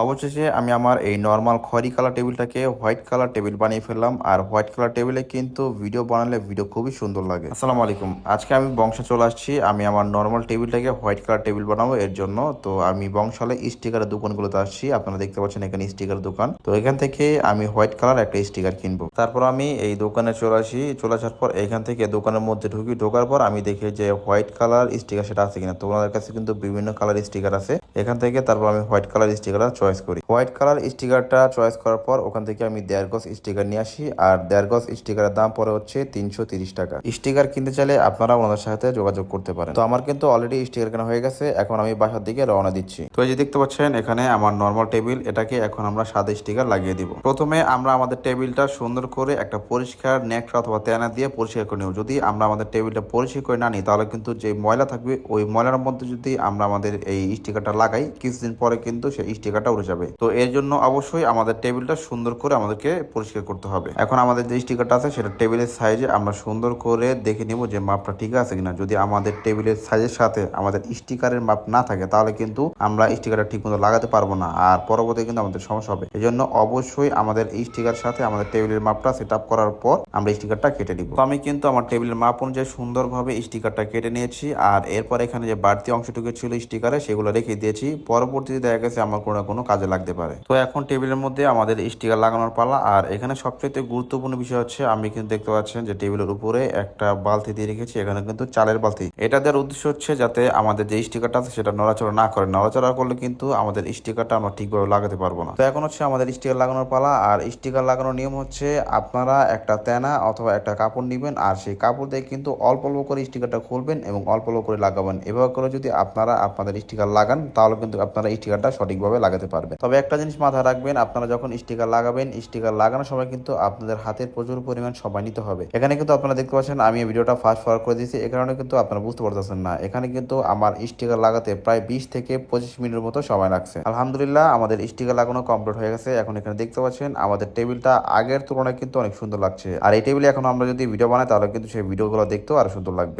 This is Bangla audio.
অবশেষে আমি আমার এই নর্মাল খয়েরি কালার টেবিলটাকে হোয়াইট কালার টেবিল বানিয়ে ফেললাম। আর হোয়াইট কালার টেবিলে কিন্তু ভিডিও বানালে ভিডিও খুবই সুন্দর লাগে। আসসালামু আলাইকুম, আজকে আমি বংশে চলে আসছি। আমি আমার নর্মাল টেবিলটাকে হোয়াইট কালার টেবিল বানাবো, এর জন্য তো আমি বংশালে স্টিকারের দোকানগুলোতে আসছি। আপনারা দেখতে পাচ্ছেন এখানে স্টিকার দোকান, তো এখান থেকে আমি হোয়াইট কালার একটা স্টিকার কিনবো। তারপর আমি এই দোকানে চলে আসি। চলে আসার পর এখান থেকে দোকানের মধ্যে ঢোকার পর আমি দেখি যে হোয়াইট কালার স্টিকার সেটা আছে কিনা। তো ওনাদের কাছে কিন্তু বিভিন্ন কালার স্টিকার আছে। এখান থেকে তারপর আমি হোয়াইট কালার স্টিকার চয়েস করি। হোয়াইট কালার স্টিকারটা চয়েস করার পর ওখান থেকে আমি 1.5 গজ স্টিকার নিয়ে আসি। আর 1.5 গজ স্টিকারের দাম পড়ে হচ্ছে 330 টাকা। স্টিকার কিনতে চাইলে আপনারা ওনাদের সাথে যোগাযোগ করতে পারেন। তো আমার কিন্তু অলরেডি স্টিকার কেনা হয়ে গেছে, এখন আমি বাসার দিকে রওনা দিচ্ছি। তো এই যে দেখতে পাচ্ছেন এখানে আমার নর্মাল টেবিল, এটাকে এখন আমরা সাদা স্টিকার লাগিয়ে দিব। প্রথমে আমরা আমাদের টেবিলটা সুন্দর করে একটা পরিষ্কার নেকড়া অথবা তেনা দিয়ে পরিষ্কার করে নেব। যদি আমরা আমাদের টেবিলটা পরিষ্কার করে না নিই, তাহলে কিন্তু যে ময়লা থাকবে ওই ময়লার মধ্যে যদি আমরা আমাদের এই স্টিকারটা লাগাই, কিছুদিন পরে কিন্তু সেই স্টিকারটা উঠে যাবে। তো এর জন্য অবশ্যই আমাদের টেবিলটা সুন্দর করে আমাদেরকে পরিষ্কার করতে হবে। এখন আমাদের যে স্টিকারটা আছে সেটা টেবিলের সাইজে আমরা সুন্দর করে দেখে নিব যে মাপটা ঠিক আছে কিনা। যদি আমাদের টেবিলের সাইজের সাথে আমাদের স্টিকারের মাপ না থাকে, তাহলে কিন্তু আমরা স্টিকারটা ঠিক মতো লাগাতে পারবো না, আর পরবর্তী কিন্তু আমাদের সমস্যা হবে। এই জন্য অবশ্যই আমাদের স্টিকার সাথে আমাদের টেবিলের মাপটা সেট আপ করার পর আমরা স্টিকারটা কেটে দিব। তো আমি কিন্তু আমার টেবিলের মাপ অনুযায়ী সুন্দরভাবে স্টিকারটা কেটে নিয়েছি। আর এরপর এখানে যে বাড়তি অংশটুকু ছিল স্টিকারে সেগুলো রেখে দিয়েছি, পরবর্তীতে দেখা গেছে আমার কোনো কাজে লাগতে পারে। তো এখন টেবিলের মধ্যে আমাদের স্টিকার লাগানোর পালা। আর এখানে সবচেয়ে গুরুত্বপূর্ণ বিষয় হচ্ছে, আমি কিন্তু দেখতে পাচ্ছেন যে টেবিলের উপরে একটা বালতি দিয়ে রেখেছি। এখানে কিন্তু চালের বালতি। এটা দেওয়ার উদ্দেশ্য হচ্ছে যাতে আমাদের যে স্টিকারটা আছে সেটা নড়াচড়া না করে। নড়াচড়া করলে কিন্তু আমাদের স্টিকারটা আমরা ঠিকভাবে লাগাতে পারবো না। তো এখন হচ্ছে আমাদের স্টিকার লাগানোর পালা। আর স্টিকার লাগানোর নিয়ম হচ্ছে, আপনারা একটা তেনা অথবা একটা কাপড় নেবেন, আর সেই কাপড় দিয়ে কিন্তু অল্প অল্প করে স্টিকারটা খুলবেন এবং অল্প অল্প করে লাগাবেন। এভাবে করে যদি আপনারা আপনাদের স্টিকার লাগান, তাহলে কিন্তু আপনারা স্টিকারটা সঠিকভাবে লাগাতে পারবেন। তবে একটা জিনিস মাথায় রাখবেন, আপনারা যখন স্টিকার লাগাবেন, স্টিকার লাগানোর সময় কিন্তু আপনাদের হাতের প্রচুর পরিমাণ সময় নিতে হবে। এখানে কিন্তু আপনারা দেখতে পাচ্ছেন আমি এই ভিডিওটা ফাস্ট ফরওয়ার্ড করে দিয়েছি, এই কারণে কিন্তু আপনারা বুঝতে পারতেছেন না। এখানে কিন্তু আমার স্টিকার লাগাতে প্রায় 20 থেকে 25 মিনিটের মতো সময় লাগছে। আলহামদুলিল্লাহ আমাদের স্টিকার লাগানো কমপ্লিট হয়ে গেছে। এখন এখানে দেখতে পাচ্ছেন আমাদের টেবিলটা আগের তুলনায় কিন্তু অনেক সুন্দর লাগছে। আর এই টেবিলে এখন আমরা যদি ভিডিও বানাই, তাহলে কিন্তু সেই ভিডিওগুলো দেখতেও আরো সুন্দর লাগবে।